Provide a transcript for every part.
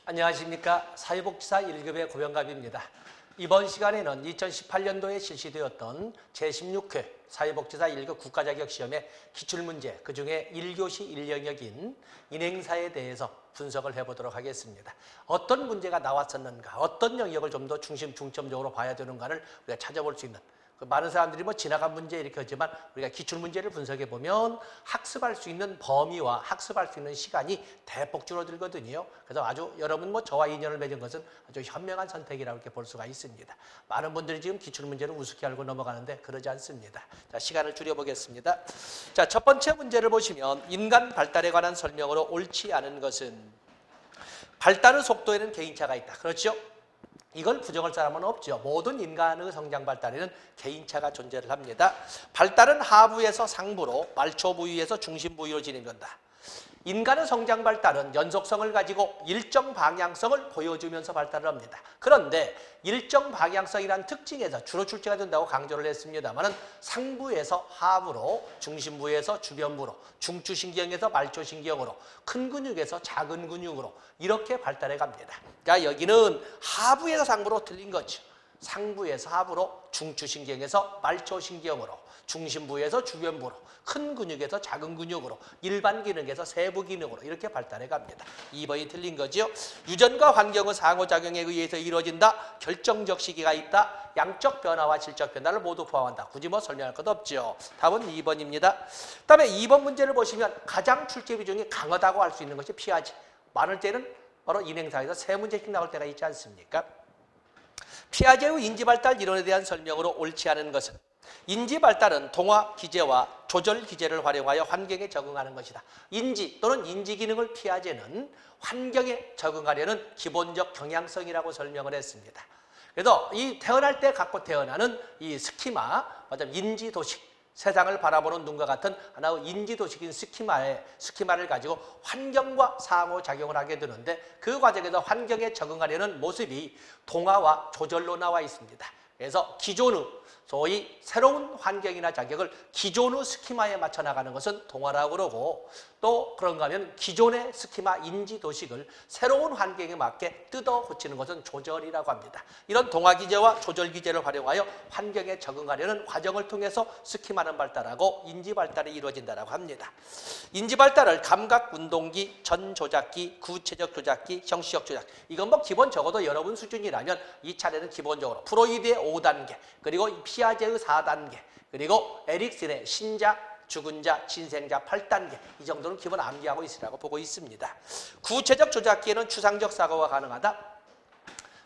안녕하십니까. 사회복지사 1급의 고병갑입니다. 이번 시간에는 2018년도에 실시되었던 제16회 사회복지사 1급 국가자격시험의 기출문제, 그중에 1교시 1영역인 인행사에 대해서 분석을 해보도록 하겠습니다. 어떤 문제가 나왔었는가, 어떤 영역을 좀 더 중점적으로 봐야 되는가를 우리가 찾아볼 수 있는, 많은 사람들이 지나간 문제 이렇게 하지만 우리가 기출문제를 분석해 보면 학습할 수 있는 범위와 학습할 수 있는 시간이 대폭 줄어들거든요. 그래서 아주 여러분 저와 인연을 맺은 것은 아주 현명한 선택이라고 이렇게 볼 수가 있습니다. 많은 분들이 지금 기출문제를 우습게 알고 넘어가는데 그러지 않습니다. 자, 시간을 줄여보겠습니다. 자, 첫 번째 문제를 보시면 인간 발달에 관한 설명으로 옳지 않은 것은 발달의 속도에는 개인차가 있다. 그렇죠? 이걸 부정할 사람은 없죠. 모든 인간의 성장 발달에는 개인차가 존재를 합니다. 발달은 하부에서 상부로, 말초 부위에서 중심 부위로 진행된다. 인간의 성장 발달은 연속성을 가지고 일정 방향성을 보여주면서 발달을 합니다. 그런데 일정 방향성이란 특징에서 주로 출제가 된다고 강조를 했습니다만 상부에서 하부로, 중심부에서 주변부로, 중추신경에서 말초신경으로, 큰 근육에서 작은 근육으로 이렇게 발달해 갑니다. 자, 여기는 하부에서 상부로 틀린 거죠. 상부에서 하부로, 중추신경에서 말초신경으로, 중심부에서 주변부로, 큰 근육에서 작은 근육으로, 일반 기능에서 세부 기능으로 이렇게 발달해 갑니다. 2번이 틀린 거죠. 유전과 환경의 상호작용에 의해서 이루어진다. 결정적 시기가 있다. 양적 변화와 질적 변화를 모두 포함한다. 굳이 설명할 것 없죠. 답은 2번입니다. 그다음에 2번 문제를 보시면 가장 출제 비중이 강하다고 할 수 있는 것이 피아제. 많을 때는 바로 인행사에서 3문제씩 나올 때가 있지 않습니까? 피아제의 인지발달 이론에 대한 설명으로 옳지 않은 것은 인지발달은 동화 기제와 조절 기제를 활용하여 환경에 적응하는 것이다. 인지 또는 인지 기능을 피아제는 환경에 적응하려는 기본적 경향성이라고 설명을 했습니다. 그래서 이 태어날 때 갖고 태어나는 이 스키마, 인지도식, 세상을 바라보는 눈과 같은 하나의 인지도식인 스키마를 가지고 환경과 상호작용을 하게 되는데 그 과정에서 환경에 적응하려는 모습이 동화와 조절로 나와 있습니다. 그래서 기존의 소위 새로운 환경이나 자격을 기존의 스키마에 맞춰 나가는 것은 동화라고 그러고, 또 그런가 하면 기존의 스키마 인지도식을 새로운 환경에 맞게 뜯어 고치는 것은 조절이라고 합니다. 이런 동화 기제와 조절 기제를 활용하여 환경에 적응하려는 과정을 통해서 스키마는 발달하고 인지 발달이 이루어진다고 합니다. 인지 발달을 감각 운동기, 전 조작기, 구체적 조작기, 형식적 조작, 이건 기본 적어도 여러분 수준이라면 이 차례는 기본적으로 프로이드의 5단계, 그리고 피아제의 4단계, 그리고 에릭슨의 신자, 죽은 자, 신생자 8단계, 이 정도는 기본 암기하고 있으라고 보고 있습니다. 구체적 조작기에는 추상적 사고가 가능하다.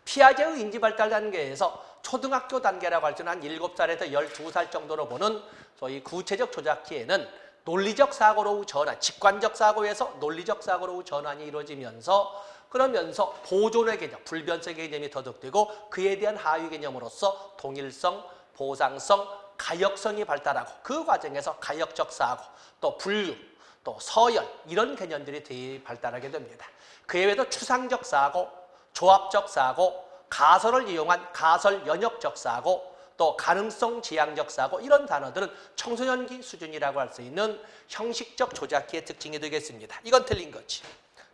피아제의 인지발달 단계에서 초등학교 단계라고 할 때는 한 7살에서 12살 정도로 보는 소위 구체적 조작기에는 논리적 사고로의 전환, 직관적 사고에서 논리적 사고로의 전환이 이루어지면서 그러면서 보존의 개념, 불변성의 개념이 터득되고 그에 대한 하위 개념으로서 동일성, 보상성, 가역성이 발달하고 그 과정에서 가역적 사고, 또 분류, 또 서열 이런 개념들이 발달하게 됩니다. 그에 외에도 추상적 사고, 조합적 사고, 가설을 이용한 가설 연역적 사고, 또 가능성 지향적 사고, 이런 단어들은 청소년기 수준이라고 할 수 있는 형식적 조작기의 특징이 되겠습니다. 이건 틀린 거지.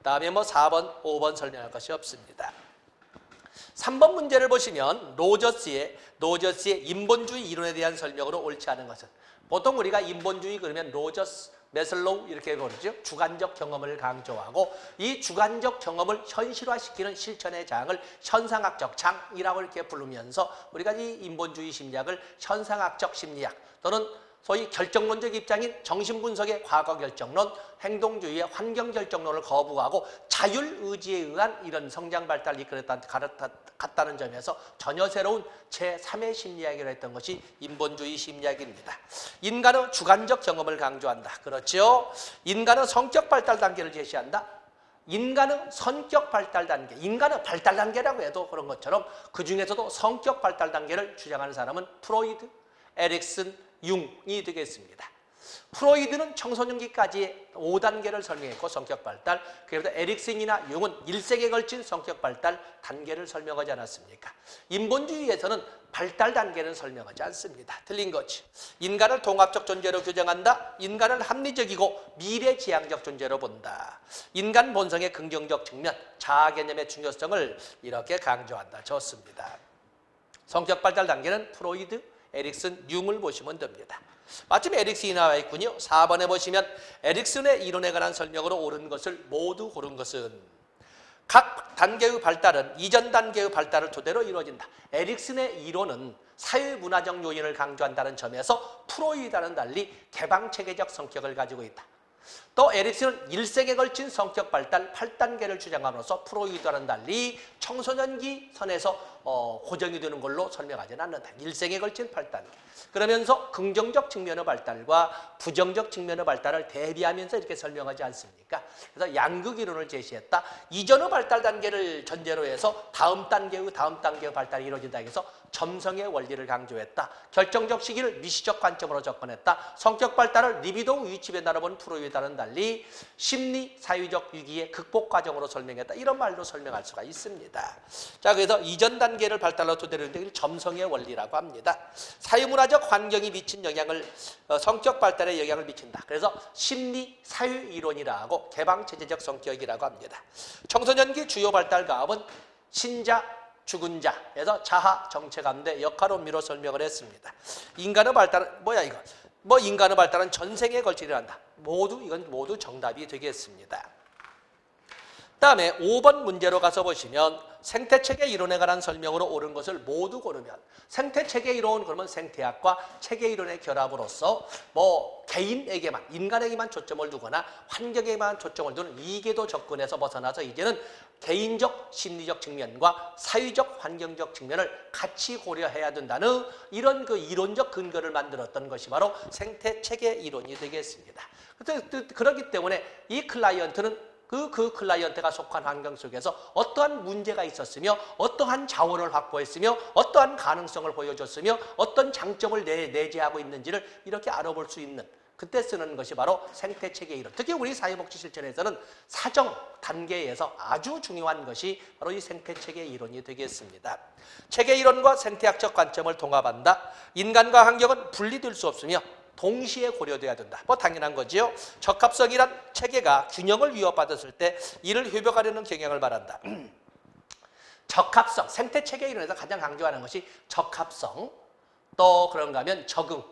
다음에 4번, 5번 설명할 것이 없습니다. 3번 문제를 보시면 노저스의 인본주의 이론에 대한 설명으로 옳지 않은 것은, 보통 우리가 인본주의 그러면 로저스, 메슬로우 이렇게 부르죠. 주관적 경험을 강조하고 이 주관적 경험을 현실화시키는 실천의 장을 현상학적 장이라고 이렇게 부르면서 우리가 이 인본주의 심리학을 현상학적 심리학 또는 소위 결정론적 입장인 정신분석의 과거 결정론, 행동주의의 환경 결정론을 거부하고 자율의지에 의한 이런 성장 발달을 이끌었다는 점에서 전혀 새로운 제3의 심리학이라고 했던 것이 인본주의 심리학입니다. 인간의 주관적 경험을 강조한다. 그렇죠? 인간의 성격 발달 단계를 제시한다. 인간의 성격 발달 단계, 인간의 발달 단계라고 해도 그런 것처럼 그 중에서도 성격 발달 단계를 주장하는 사람은 프로이드, 에릭슨, 융이 되겠습니다. 프로이드는 청소년기까지 5단계를 설명했고 성격 발달, 그래도 에릭슨이나 융은 1세기에 걸친 성격 발달 단계를 설명하지 않았습니까? 인본주의에서는 발달 단계는 설명하지 않습니다. 틀린 거지. 인간을 통합적 존재로 규정한다. 인간을 합리적이고 미래지향적 존재로 본다. 인간 본성의 긍정적 측면, 자아 개념의 중요성을 이렇게 강조한다. 좋습니다. 성격 발달 단계는 프로이드, 에릭슨, 융을 보시면 됩니다. 마침 에릭슨이 나와 있군요. 4번에 보시면 에릭슨의 이론에 관한 설명으로 옳은 것을 모두 고른 것은 각 단계의 발달은 이전 단계의 발달을 토대로 이루어진다. 에릭슨의 이론은 사회문화적 요인을 강조한다는 점에서 프로이드와는 달리 개방체계적 성격을 가지고 있다. 또 에릭슨은 1세기에 걸친 성격 발달 8단계를 주장함으로써 프로이드와는 달리 청소년기 선에서 고정이 되는 걸로 설명하지는 않는다. 1세기에 걸친 8단계. 그러면서 긍정적 측면의 발달과 부정적 측면의 발달을 대비하면서 이렇게 설명하지 않습니까? 그래서 양극 이론을 제시했다. 이전의 발달 단계를 전제로 해서 다음 단계의 발달이 이루어진다 해서 점성의 원리를 강조했다. 결정적 시기를 미시적 관점으로 접근했다. 성격 발달을 리비도 위치에 나눠본 프로이드와는 달리 심리, 사회적 위기의 극복 과정으로 설명했다. 이런 말로 설명할 수가 있습니다. 자, 그래서 이전 단계를 발달로 토대로 된 점성의 원리라고 합니다. 사회문화적 환경이 미친 영향을 성격 발달에 영향을 미친다. 그래서 심리, 사회 이론이라고 개방체제적 성격이라고 합니다. 청소년기 주요 발달 가업은 신자, 죽은 자에서 자아, 정체 가운데 역할원미로 설명을 했습니다. 인간의 발달은 뭐야 이거? 인간의 발달은 전생에 걸쳐 일어난다. 이건 모두 정답이 되겠습니다. 다음에 5번 문제로 가서 보시면 생태체계 이론에 관한 설명으로 옳은 것을 모두 고르면 생태체계 이론 그러면 생태학과 체계 이론의 결합으로서 개인에게만 인간에게만 초점을 두거나 환경에만 초점을 두는 이계도 접근에서 벗어나서 이제는 개인적 심리적 측면과 사회적 환경적 측면을 같이 고려해야 된다는 이런 그 이론적 근거를 만들었던 것이 바로 생태체계 이론이 되겠습니다. 그렇기 때문에 이 클라이언트는 그 클라이언트가 속한 환경 속에서 어떠한 문제가 있었으며 어떠한 자원을 확보했으며 어떠한 가능성을 보여줬으며 어떤 장점을 내재하고 있는지를 이렇게 알아볼 수 있는 그때 쓰는 것이 바로 생태체계 이론. 특히 우리 사회복지 실천에서는 사정 단계에서 아주 중요한 것이 바로 이 생태체계 이론이 되겠습니다. 체계 이론과 생태학적 관점을 통합한다. 인간과 환경은 분리될 수 없으며 동시에 고려돼야 된다. 당연한 거지요. 적합성이란 체계가 균형을 위협받았을 때 이를 회복하려는 경향을 말한다. 적합성, 생태체계 이론에서 가장 강조하는 것이 적합성, 또 그런가 하면 적응,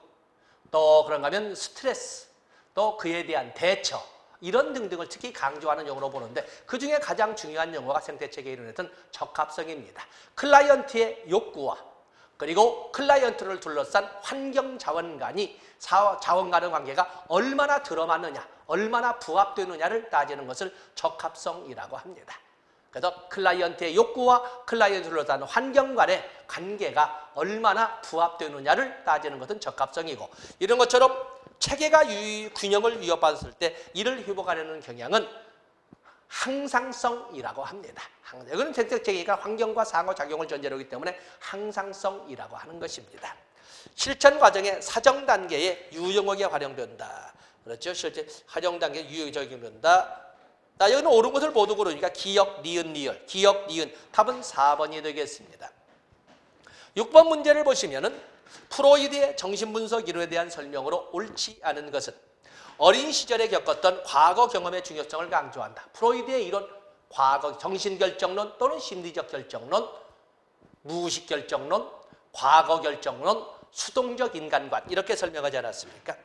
또 그런가 하면 스트레스, 또 그에 대한 대처 이런 등등을 특히 강조하는 용어로 보는데 그중에 가장 중요한 용어가 생태체계 이론에서는 적합성입니다. 클라이언트의 욕구와 그리고 클라이언트를 둘러싼 환경 자원 간의 관계가 얼마나 들어맞느냐, 얼마나 부합되느냐를 따지는 것을 적합성이라고 합니다. 그래서 클라이언트의 욕구와 클라이언트를 둘러싼 환경 간의 관계가 얼마나 부합되느냐를 따지는 것은 적합성이고 이런 것처럼 체계가 균형을 위협받았을 때 이를 회복하려는 경향은 항상성이라고 합니다. 이거는 생태체계가 환경과 상호작용을 전제로 하기 때문에 항상성이라고 하는 것입니다. 실천 과정의 사정 단계에 유용하게 활용된다. 그렇죠? 실제 활용 단계에 유용하게 적용된다. 여기는 옳은 것을 모두 고르니까 기역, 니은, 리을, 기역, 니은 답은 4번이 되겠습니다. 6번 문제를 보시면은 프로이드의 정신분석 이론에 대한 설명으로 옳지 않은 것은 어린 시절에 겪었던 과거 경험의 중요성을 강조한다. 프로이드의 이론, 과거 정신결정론 또는 심리적 결정론, 무의식 결정론, 과거 결정론, 수동적 인간관 이렇게 설명하지 않았습니까?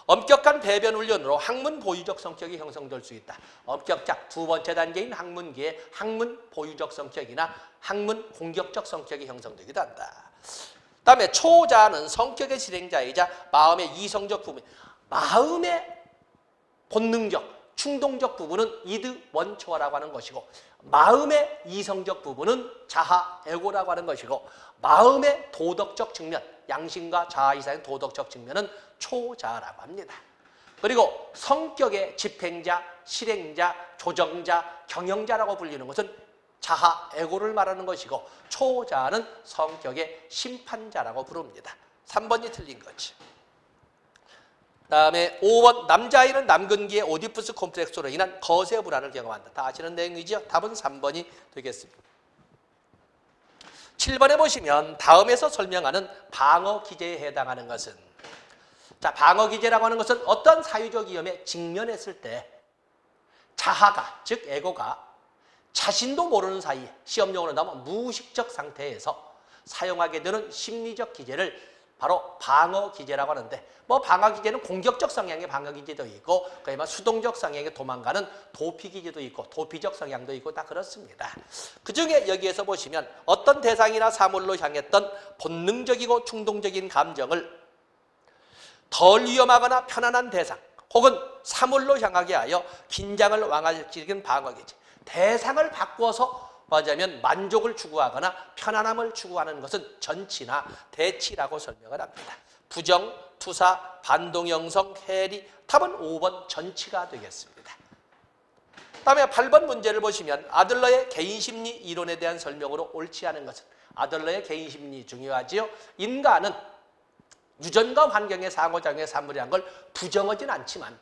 엄격한 배변 훈련으로 학문 보유적 성격이 형성될 수 있다. 엄격자 두 번째 단계인 학문기에 학문 보유적 성격이나 학문 공격적 성격이 형성되기도 한다. 다음에 초자는 성격의 실행자이자 마음의 이성적 부분, 마음의 본능적, 충동적 부분은 이드 원초라고 하는 것이고 마음의 이성적 부분은 자아, 에고라고 하는 것이고 마음의 도덕적 측면, 양심과 자아 이상의 도덕적 측면은 초자라고 합니다. 그리고 성격의 집행자, 실행자, 조정자, 경영자라고 불리는 것은 자아, 에고를 말하는 것이고 초자는 성격의 심판자라고 부릅니다. 3번이 틀린 거지. 다음에 5번 남자아이는 남근기의 오디푸스 콤플렉스로 인한 거세 불안을 경험한다. 다 아시는 내용이죠? 답은 3번이 되겠습니다. 7번에 보시면 다음에서 설명하는 방어 기제에 해당하는 것은, 자, 방어 기제라고 하는 것은 어떤 사유적 위험에 직면했을 때 자아가, 즉 에고가 자신도 모르는 사이에, 시험용어로 나오면 무의식적 상태에서 사용하게 되는 심리적 기제를 바로 방어 기제라고 하는데, 뭐 방어 기제는 공격적 성향의 방어 기제도 있고, 그야말로 수동적 성향의 도망가는 도피 기제도 있고, 도피적 성향도 있고, 다 그렇습니다. 그 중에 여기에서 보시면 어떤 대상이나 사물로 향했던 본능적이고 충동적인 감정을 덜 위험하거나 편안한 대상 혹은 사물로 향하게 하여 긴장을 완화시키는 방어 기제. 대상을 바꾸어서 말하자면 만족을 추구하거나 편안함을 추구하는 것은 전치나 대치라고 설명을 합니다. 부정, 투사, 반동형성, 해리, 답은 5번 전치가 되겠습니다. 다음에 8번 문제를 보시면 아들러의 개인심리 이론에 대한 설명으로 옳지 않은 것은, 아들러의 개인심리 중요하지요. 인간은 유전과 환경의 상호작용에 사무리한 걸 부정하진 않지만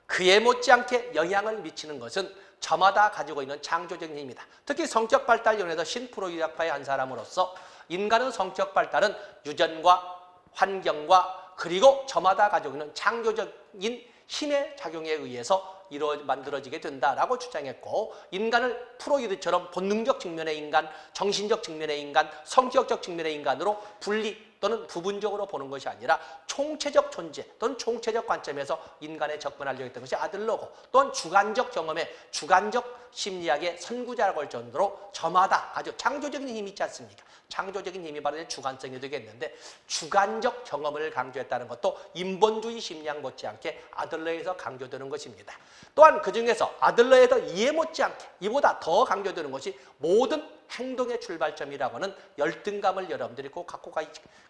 그에 못지않게 영향을 미치는 것은 저마다 가지고 있는 창조적인 힘이다. 특히 성격 발달 이론에서 신프로이드학파의 한 사람으로서 인간은 성격 발달은 유전과 환경과 그리고 저마다 가지고 있는 창조적인 힘의 작용에 의해서 만들어지게 된다라고 주장했고, 인간을 프로이드처럼 본능적 측면의 인간, 정신적 측면의 인간, 성격적 측면의 인간으로 분리 또는 부분적으로 보는 것이 아니라 총체적 존재 또는 총체적 관점에서 인간에 접근하려고 했던 것이 아들러고, 또한 주관적 경험에 주관적 심리학의 선구자라고 할 정도로 저마다 아주 창조적인 힘이 있지 않습니까? 창조적인 힘이 바로 주관성이 되겠는데, 주관적 경험을 강조했다는 것도 인본주의 심리학 못지않게 아들러에서 강조되는 것입니다. 또한 그중에서 아들러에서 이해 못지않게 이보다 더 강조되는 것이 모든 행동의 출발점이라고 하는 열등감을 여러분들이 꼭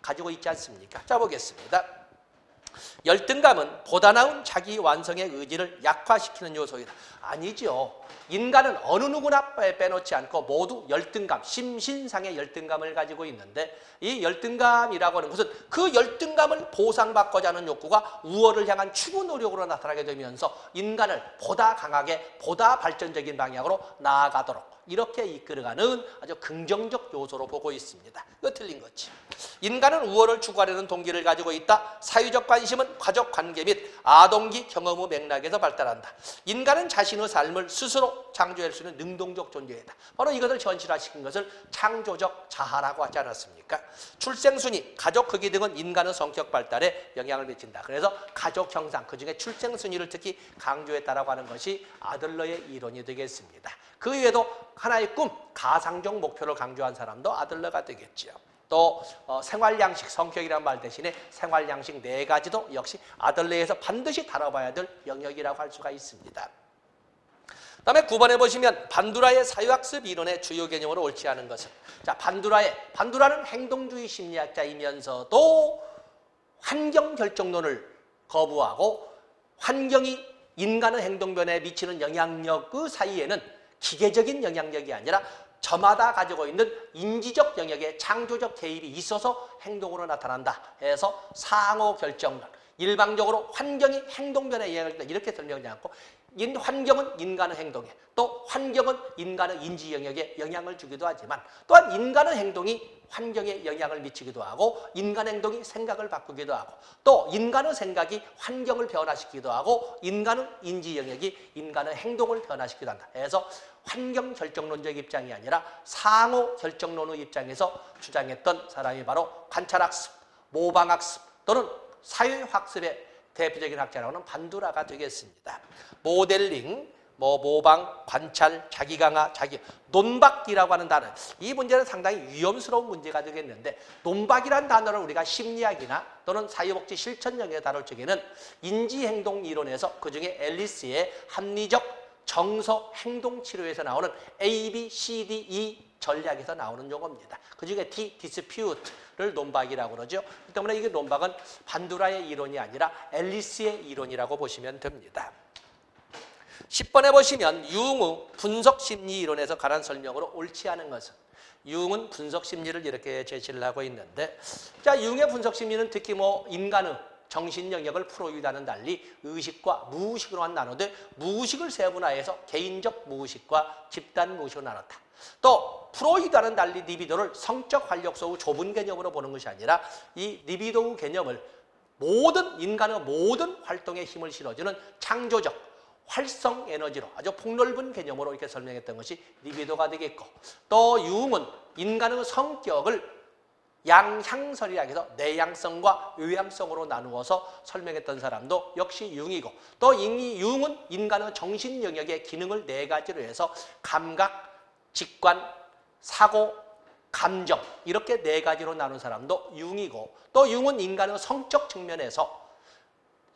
가지고 있지 않습니까? 자, 보겠습니다. 열등감은 보다 나은 자기 완성의 의지를 약화시키는 요소이다. 아니죠. 인간은 어느 누구나 빼놓지 않고 모두 열등감, 심신상의 열등감을 가지고 있는데, 이 열등감이라고 하는 것은 그 열등감을 보상받고자 하는 욕구가 우월을 향한 추구 노력으로 나타나게 되면서 인간을 보다 강하게, 보다 발전적인 방향으로 나아가도록 이렇게 이끌어가는 아주 긍정적 요소로 보고 있습니다. 이거 틀린 거지. 인간은 우월을 추구하려는 동기를 가지고 있다. 사유적 관심은 가족 관계 및 아동기 경험 후 맥락에서 발달한다. 인간은 자신의 삶을 스스로 창조할 수 있는 능동적 존재이다. 바로 이것을 현실화시킨 것을 창조적 자아라고 하지 않았습니까? 출생순위, 가족 크기 등은 인간의 성격 발달에 영향을 미친다. 그래서 가족 형상, 그중에 출생순위를 특히 강조했다라고 하는 것이 아들러의 이론이 되겠습니다. 그 외에도 하나의 꿈, 가상적 목표를 강조한 사람도 아들러가 되겠죠. 또 생활양식, 성격이란 말 대신에 생활양식 4가지도 역시 아들러에서 반드시 다뤄봐야 될 영역이라고 할 수가 있습니다. 다음에 9번에 보시면 반두라의 사유학습 이론의 주요 개념으로 옳지 않은 것은, 자, 반두라는 행동주의 심리학자이면서도 환경 결정론을 거부하고 환경이 인간의 행동변화에 미치는 영향력의 사이에는 기계적인 영향력이 아니라 저마다 가지고 있는 인지적 영역의 창조적 개입이 있어서 행동으로 나타난다 해서 상호 결정론, 일방적으로 환경이 행동변화에 영향을 준다 이렇게 설명하지 않고, 환경은 인간의 행동에, 또 환경은 인간의 인지 영역에 영향을 주기도 하지만, 또한 인간의 행동이 환경에 영향을 미치기도 하고, 인간의 행동이 생각을 바꾸기도 하고, 또 인간의 생각이 환경을 변화시키기도 하고, 인간의 인지 영역이 인간의 행동을 변화시키기도 한다. 그래서 환경 결정론적 입장이 아니라 상호 결정론의 입장에서 주장했던 사람이 바로 관찰학습, 모방학습 또는 사회학습의 대표적인 학자라고 하는 반두라가 되겠습니다. 모델링, 모방, 관찰, 자기강화, 논박이라고 하는 단어. 이 문제는 상당히 위험스러운 문제가 되겠는데, 논박이라는 단어를 우리가 심리학이나 또는 사회복지 실천 영역에 다룰 적에는 인지행동 이론에서 그중에 앨리스의 합리적 정서 행동치료에서 나오는 A, B, C, D, E 전략에서 나오는 용어입니다. 그중에 D, dispute를 논박이라고 그러죠. 그 때문에 이게 논박은 반두라의 이론이 아니라 앨리스의 이론이라고 보시면 됩니다. 10번에 보시면 융의 분석심리 이론에서 관한 설명으로 옳지 않은 것은, 융은 분석심리를 이렇게 제시를 하고 있는데, 자, 융의 분석심리는 특히 인간의 정신 영역을 프로이드와는 달리 의식과 무의식으로만 나누되 무의식을 세분화해서 개인적 무의식과 집단 무의식으로 나눴다. 또 프로이드와는 달리 리비도를 성적 활력소의 좁은 개념으로 보는 것이 아니라 이 리비도의 개념을 모든 인간의 모든 활동에 힘을 실어주는 창조적 활성 에너지로 아주 폭넓은 개념으로 이렇게 설명했던 것이 리비도가 되겠고, 또 융은 인간의 성격을 양향설이라고 해서 내향성과 외향성으로 나누어서 설명했던 사람도 역시 융이고, 또 이 융은 인간의 정신 영역의 기능을 네 가지로 해서 감각, 직관, 사고, 감정 이렇게 네 가지로 나눈 사람도 융이고, 또 융은 인간의 성적 측면에서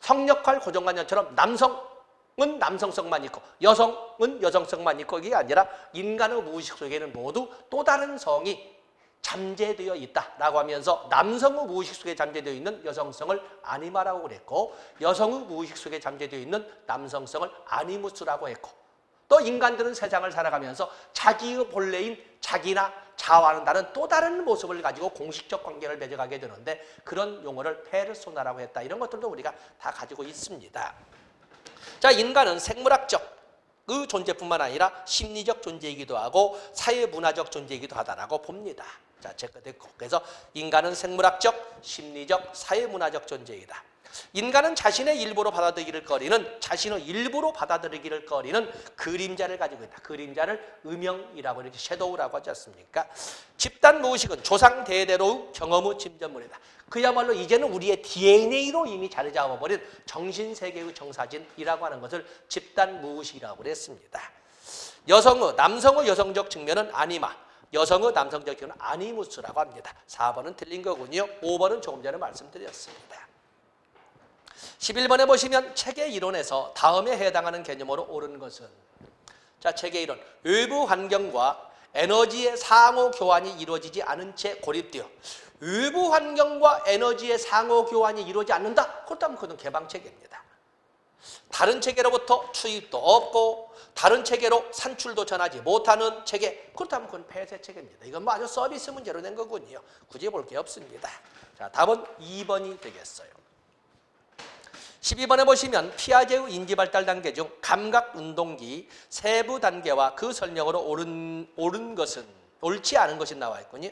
성역할 고정관념처럼 남성은 남성성만 있고 여성은 여성성만 있고, 이게 아니라 인간의 무의식 속에는 모두 또 다른 성이 잠재되어 있다라고 하면서 남성의 무의식 속에 잠재되어 있는 여성성을 아니마라고 그랬고, 여성의 무의식 속에 잠재되어 있는 남성성을 아니무스라고 했고, 또 인간들은 세상을 살아가면서 자기의 본래인 자기나 자아와는 다른 또 다른 모습을 가지고 공식적 관계를 맺어가게 되는데, 그런 용어를 페르소나라고 했다. 이런 것들도 우리가 다 가지고 있습니다. 자, 인간은 생물학적 그 존재뿐만 아니라 심리적 존재이기도 하고 사회문화적 존재이기도 하다라고 봅니다. 자, 체크됐고, 그래서 인간은 생물학적, 심리적, 사회문화적 존재이다. 인간은 자신의 일부로 받아들이기를 꺼리는 그림자를 가지고 있다. 그림자를 음영이라고 이렇게 섀도우라고 하지 않습니까? 집단 무의식은 조상 대대로의 경험의 침전물이다. 그야말로 이제는 우리의 DNA로 이미 자리 잡아버린 정신세계의 정사진이라고 하는 것을 집단 무의식이라고 그랬습니다. 남성의 여성적 측면은 아니마, 여성의 남성적 측면은 아니무스라고 합니다. 4번은 틀린 거군요. 5번은 조금 전에 말씀드렸습니다. 11번에 보시면 체계 이론에서 다음에 해당하는 개념으로 옳은 것은, 자, 체계 이론, 외부 환경과 에너지의 상호 교환이 이루어지지 않은 채 고립되어, 외부 환경과 에너지의 상호 교환이 이루어지지 않는다? 그렇다면 그건 개방체계입니다. 다른 체계로부터 투입도 없고 다른 체계로 산출도 전하지 못하는 체계, 그렇다면 그건 폐쇄체계입니다. 이건 뭐 아주 서비스 문제로 된 거군요. 굳이 볼 게 없습니다. 자, 답은 2번이 되겠어요. 12번에 보시면 피아제의 인지발달 단계 중 감각운동기 세부 단계와 그 설명으로 옳은 것은, 옳지 않은 것이 나와 있군요.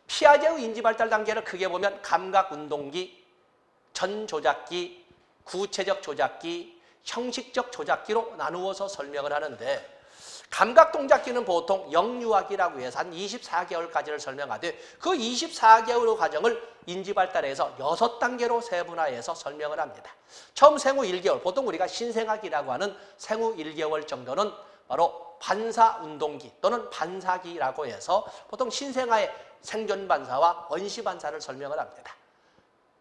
피아제의 인지발달 단계를 크게 보면 감각운동기, 전조작기, 구체적 조작기, 형식적 조작기로 나누어서 설명을 하는데, 감각동작기는 보통 영유아기라고 해서 한 24개월까지를 설명하되, 그 24개월의 과정을 인지발달해서 6단계로 세분화해서 설명을 합니다. 처음 생후 1개월, 보통 우리가 신생아기라고 하는 생후 1개월 정도는 바로 반사운동기 또는 반사기라고 해서 보통 신생아의 생존반사와 원시반사를 설명을 합니다.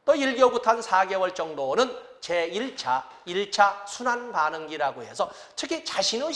또 1개월부터 한 4개월 정도는 제1차, 1차 순환반응기라고 해서 특히 자신의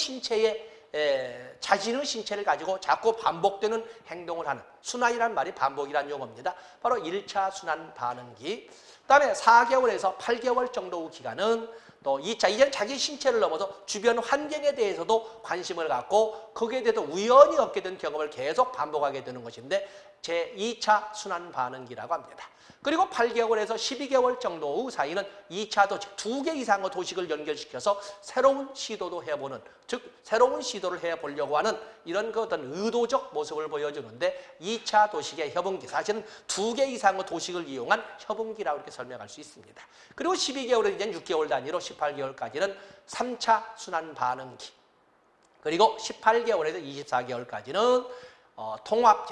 신체를 가지고 자꾸 반복되는 행동을 하는, 순환이란 말이 반복이란 용어입니다. 바로 1차 순환 반응기. 그 다음에 4개월에서 8개월 정도의 기간은 또 2차, 이제는 자기 신체를 넘어서 주변 환경에 대해서도 관심을 갖고 거기에 대해서 우연히 얻게 된 경험을 계속 반복하게 되는 것인데 제2차 순환 반응기라고 합니다. 그리고 8개월에서 12개월 정도의 사이는 2차 도식, 2개 이상의 도식을 연결시켜서 새로운 시도도 해보는, 즉 새로운 시도를 해보려고 하는 이런 어떤 의도적 모습을 보여주는데 2차 도식의 협응기, 사실은 2개 이상의 도식을 이용한 협응기라고 이렇게 설명할 수 있습니다. 그리고 12개월은 이제 6개월 단위로 18개월까지는 3차 순환 반응기, 그리고 18개월에서 24개월까지는 통합,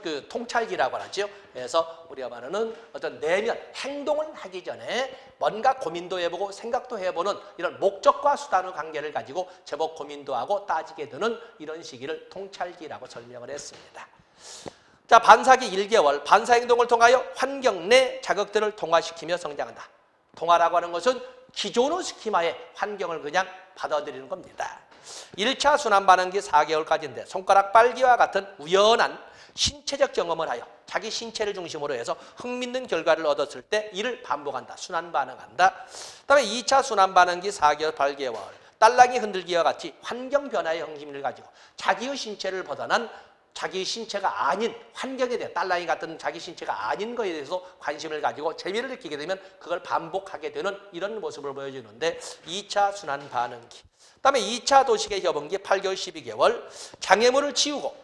그 통찰기라고 하죠. 그래서 우리가 말하는 어떤 내면, 행동을 하기 전에 뭔가 고민도 해보고 생각도 해보는 이런 목적과 수단의 관계를 가지고 제법 고민도 하고 따지게 되는 이런 시기를 통찰기라고 설명을 했습니다. 자, 반사기 1개월, 반사행동을 통하여 환경 내 자극들을 동화시키며 성장한다. 동화라고 하는 것은 기존의 스키마의 환경을 그냥 받아들이는 겁니다. 1차 순환반응기 4개월까지인데 손가락 빨기와 같은 우연한 신체적 경험을 하여 자기 신체를 중심으로 해서 흥미있는 결과를 얻었을 때 이를 반복한다. 순환반응한다. 그 다음에 2차 순환반응기 4개월, 8개월 딸랑이 흔들기와 같이 환경 변화의 형심을 가지고 자기의 신체를 벗어난 자기 신체가 아닌 환경에 대해 딸랑이 같은 자기 신체가 아닌 것에 대해서 관심을 가지고 재미를 느끼게 되면 그걸 반복하게 되는 이런 모습을 보여주는데 2차 순환 반응기. 그다음에 2차 도식의 협응기 8개월, 12개월 장애물을 치우고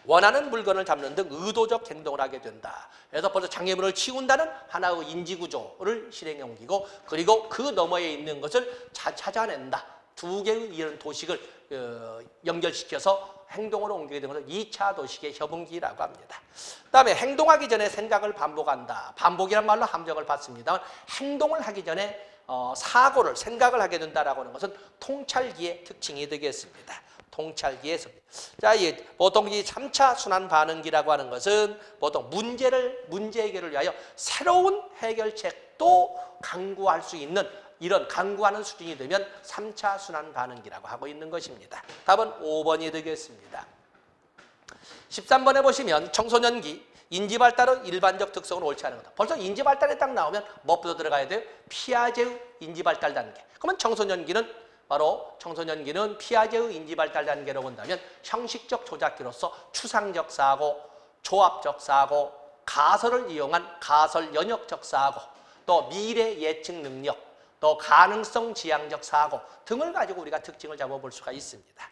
원하는 물건을 잡는 등 의도적 행동을 하게 된다. 그래서 벌써 장애물을 치운다는 하나의 인지구조를 실행해 옮기고 그리고 그 너머에 있는 것을 찾아낸다. 두 개의 이런 도식을 연결시켜서 행동으로 옮기게 되는 것을 2차 도식의 협응기라고 합니다. 그다음에 행동하기 전에 생각을 반복한다. 반복이란 말로 함정을 받습니다만 행동을 하기 전에 생각을 하게 된다라고 하는 것은 통찰기의 특징이 되겠습니다. 통찰기의 섭리. 자, 보통 이 3차 순환 반응기라고 하는 것은 보통 문제 해결을 위하여 새로운 해결책도 강구할 수 있는 이런 강구하는 수준이 되면 3차 순환 반응기라고 하고 있는 것입니다. 답은 5번이 되겠습니다. 13번에 보시면 청소년기 인지발달의 일반적 특성은 옳지 않은 거다. 벌써 인지발달에 딱 나오면 뭐부터 들어가야 돼요? 피아제의 인지발달 단계. 그러면 청소년기는 피아제의 인지발달 단계로 본다면 형식적 조작기로서 추상적 사고, 조합적 사고, 가설을 이용한 가설 연역적 사고, 또 미래 예측 능력, 또 가능성 지향적 사고 등을 가지고 우리가 특징을 잡아볼 수가 있습니다.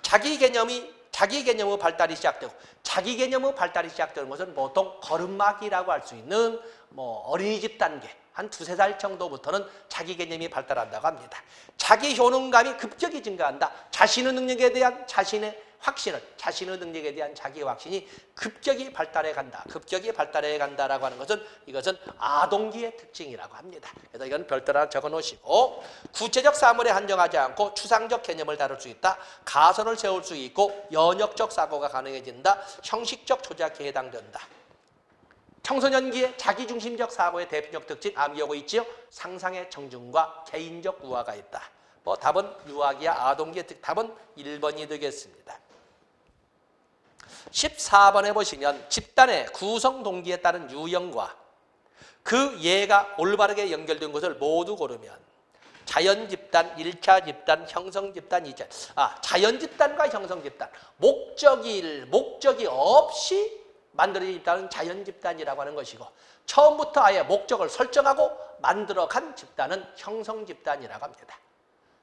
자기 개념의 발달이 시작되고 자기 개념의 발달이 시작되는 것은 보통 걸음마기라고 할 수 있는 어린이집 단계 한 2~3살 정도부터는 자기 개념이 발달한다고 합니다. 자기 효능감이 급격히 증가한다. 자신의 능력에 대한 자신의 능력에 대한 자기의 확신이 급격히 발달해 간다라고 하는 것은 이것은 아동기의 특징이라고 합니다. 그래서 이건 별도로 하나 적어 놓으시고 구체적 사물에 한정하지 않고 추상적 개념을 다룰 수 있다. 가설을 세울 수 있고 연역적 사고가 가능해진다. 형식적 조작에 해당된다. 청소년기의 자기중심적 사고의 대표적 특징 암기하고 있지요. 상상의 청중과 개인적 우화가 있다. 답은 유아기와 아동기의 답은 1번이 되겠습니다. 14번에 보시면 집단의 구성 동기에 따른 유형과 그 예가 올바르게 연결된 것을 모두 고르면 자연집단, 1차 집단, 형성집단, 2차. 자연집단과 형성집단. 목적이 없이 만들어진 집단은 자연집단이라고 하는 것이고 처음부터 아예 목적을 설정하고 만들어간 집단은 형성집단이라고 합니다.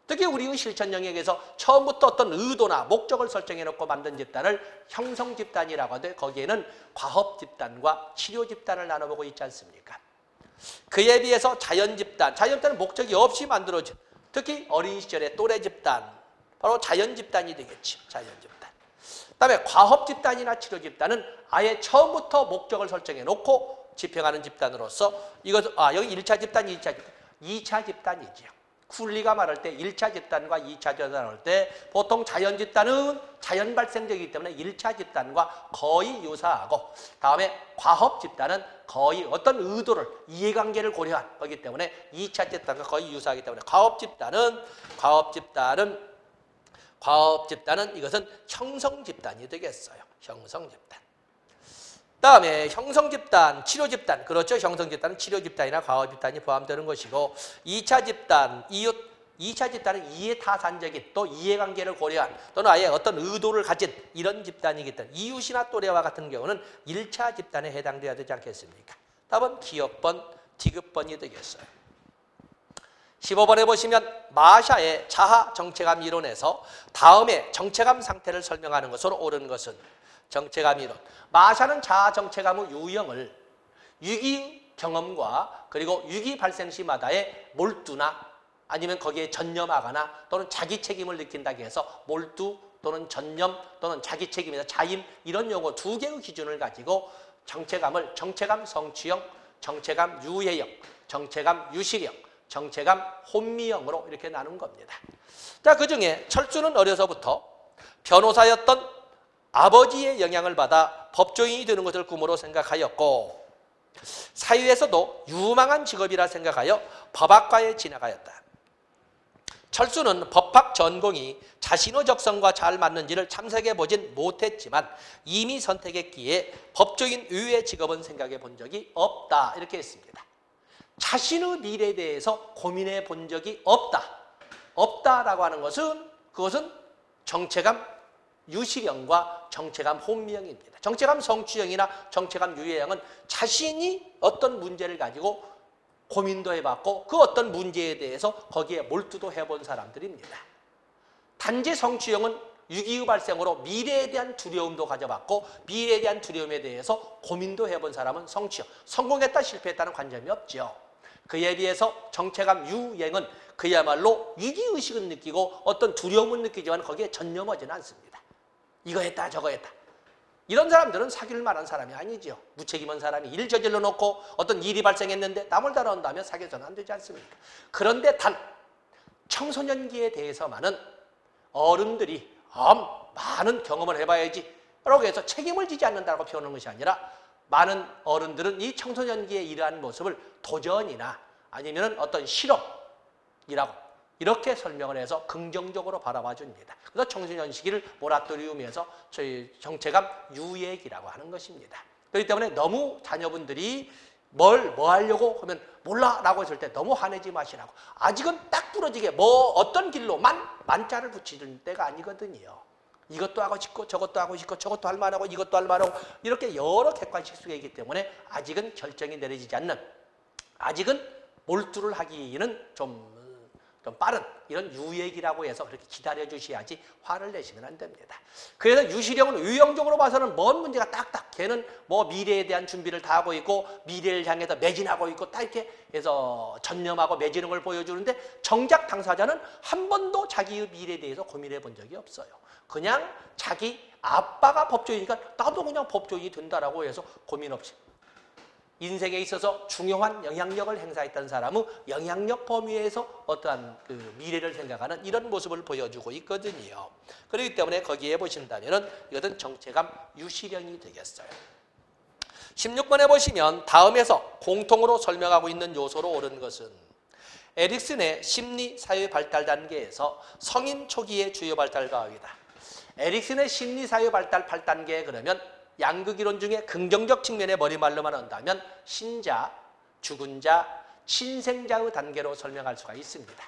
특히 우리의 실천 영역에서 처음부터 어떤 의도나 목적을 설정해놓고 만든 집단을 형성집단이라고 하는데 거기에는 과업집단과 치료집단을 나눠보고 있지 않습니까? 그에 비해서 자연집단은 목적이 없이 만들어진 특히 어린 시절의 또래집단 바로 자연집단이 되겠죠. 자연집단. 그다음에 과업집단이나 치료집단은 아예 처음부터 목적을 설정해놓고 집행하는 집단으로서 여기 1차 집단, 2차 집단. 2차 집단이지요. 쿨리가 말할 때 1차 집단과 2차 집단을 할 때 보통 자연 집단은 자연 발생적이기 때문에 1차 집단과 거의 유사하고 다음에 과업 집단은 거의 어떤 의도를 이해관계를 고려한 거기 때문에 2차 집단과 거의 유사하기 때문에 과업 집단은 이것은 형성 집단이 되겠어요. 형성 집단. 다음에 형성집단, 치료집단. 그렇죠. 형성집단은 치료집단이나 과업집단이 포함되는 것이고 2차 집단은 이해타산적인 또 이해관계를 고려한 또는 아예 어떤 의도를 가진 이런 집단이기 때문에 이웃이나 또래와 같은 경우는 1차 집단에 해당되어야 되지 않겠습니까? 답은 기업번, 디귿번이 되겠어요. 15번에 보시면 마샤의 자아 정체감 이론에서 다음에 정체감 상태를 설명하는 것으로 옳은 것은 정체감 이론. 마샤는 자아 정체감의 유형을 유기 경험과 그리고 유기 발생 시마다의 몰두나 아니면 거기에 전념하거나 또는 자기 책임을 느낀다고 해서 몰두 또는 전념 또는 자기 책임이나 자임 이런 용어 두 개의 기준을 가지고 정체감을 정체감 성취형, 정체감 유해형, 정체감 유식형, 정체감 혼미형으로 이렇게 나눈 겁니다. 자, 그중에 철수는 어려서부터 변호사였던 아버지의 영향을 받아 법조인이 되는 것을 꿈으로 생각하였고 사회에서도 유망한 직업이라 생각하여 법학과에 진학하였다. 철수는 법학 전공이 자신의 적성과 잘 맞는지를 참석해 보진 못했지만 이미 선택했기에 법조인 의외의 직업은 생각해 본 적이 없다. 이렇게 했습니다. 자신의 미래에 대해서 고민해 본 적이 없다라고 하는 것은 그것은 정체감 유시령과 정체감 혼미형입니다. 정체감 성취형이나 정체감 유예형은 자신이 어떤 문제를 가지고 고민도 해봤고 그 어떤 문제에 대해서 거기에 몰두도 해본 사람들입니다. 단지 성취형은 유기의 발생으로 미래에 대한 두려움도 가져봤고 미래에 대한 두려움에 대해서 고민도 해본 사람은 성취형. 성공했다 실패했다는 관점이 없죠. 그에 비해서 정체감 유행은 그야말로 위기의식은 느끼고 어떤 두려움은 느끼지만 거기에 전념하지는 않습니다. 이거 했다 저거 했다. 이런 사람들은 사귈 만한 사람이 아니죠. 무책임한 사람이 일 저질러 놓고 어떤 일이 발생했는데 남을 따라온다면 사귀어서는 안 되지 않습니까? 그런데 단 청소년기에 대해서만은 어른들이 많은 경험을 해봐야지 라고 해서 책임을 지지 않는다고 표현하는 것이 아니라 많은 어른들은 이 청소년기에 이러한 모습을 도전이나 아니면 어떤 실험이라고 이렇게 설명을 해서 긍정적으로 바라봐 줍니다. 그래서 청소년 시기를 모라토리움에서 저희 정체감 유예기라고 하는 것입니다. 그렇기 때문에 너무 자녀분들이 뭐 하려고 하면 몰라라고 했을 때 너무 화내지 마시라고. 아직은 딱 부러지게 어떤 길로만 만자를 붙이는 때가 아니거든요. 이것도 하고 싶고 저것도 하고 싶고 저것도 할 만하고 이것도 할 만하고 이렇게 여러 객관식 속에 있기 때문에 아직은 결정이 내려지지 않는, 아직은 몰두를 하기는 좀 빠른 이런 유예기라고 해서 그렇게 기다려 주셔야지 화를 내시면 안 됩니다. 그래서 유시령은 유형적으로 봐서는 뭔 문제가 딱딱 걔는 미래에 대한 준비를 다 하고 있고 미래를 향해서 매진하고 있고 딱 이렇게 해서 전념하고 매지는 걸 보여주는데 정작 당사자는 한 번도 자기의 미래에 대해서 고민해 본 적이 없어요. 그냥 자기 아빠가 법조인이니까 나도 그냥 법조인이 된다라고 해서 고민 없이 인생에 있어서 중요한 영향력을 행사했던 사람은 영향력 범위에서 어떠한 그 미래를 생각하는 이런 모습을 보여주고 있거든요. 그렇기 때문에 거기에 보신다면 이것은 정체감 유시령이 되겠어요. 16번에 보시면 다음에서 공통으로 설명하고 있는 요소로 옳은 것은 에릭슨의 심리 사회 발달 단계에서 성인 초기의 주요 발달 과학이다. 에릭슨의 심리 사회 발달 8단계 그러면 양극 이론 중에 긍정적 측면의 머리말로만 한다면 신자, 죽은 자, 신생자의 단계로 설명할 수가 있습니다.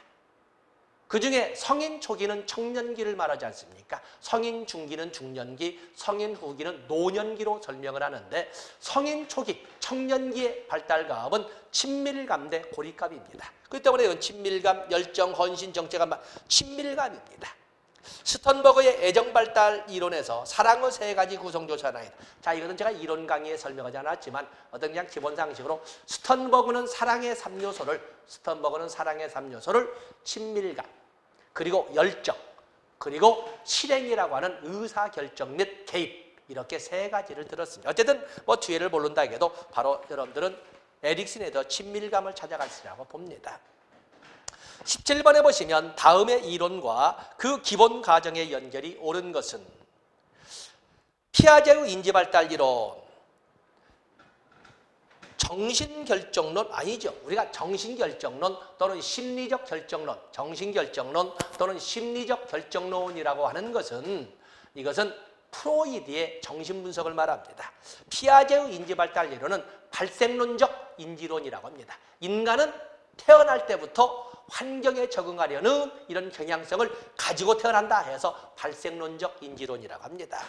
그 중에 성인 초기는 청년기를 말하지 않습니까? 성인 중기는 중년기, 성인 후기는 노년기로 설명을 하는데 성인 초기, 청년기의 발달감은 친밀감 대 고립감입니다. 그렇기 때문에 이건 친밀감, 열정, 헌신, 정체감, 친밀감입니다. 스턴버그의 애정발달 이론에서 사랑의 세 가지 구성조차 하나이다. 자, 이것은 제가 이론 강의에 설명하지 않았지만 어떤 그냥 기본 상식으로 스턴버그는 사랑의 3요소를 친밀감, 그리고 열정, 그리고 실행이라고 하는 의사결정 및 개입 이렇게 세 가지를 들었습니다. 어쨌든 뒤에를 모른다 해도 바로 여러분들은 에릭슨의 더 친밀감을 찾아갔으라고 봅니다. 17번에 보시면 다음의 이론과 그 기본 가정의 연결이 옳은 것은 피아제의 인지발달 이론, 정신결정론 아니죠. 우리가 정신결정론 또는 심리적 결정론, 정신결정론 또는 심리적 결정론이라고 하는 것은 이것은 프로이드의 정신분석을 말합니다. 피아제의 인지발달 이론은 발생론적 인지론이라고 합니다. 인간은 태어날 때부터 환경에 적응하려는 이런 경향성을 가지고 태어난다 해서 발생론적 인지론이라고 합니다.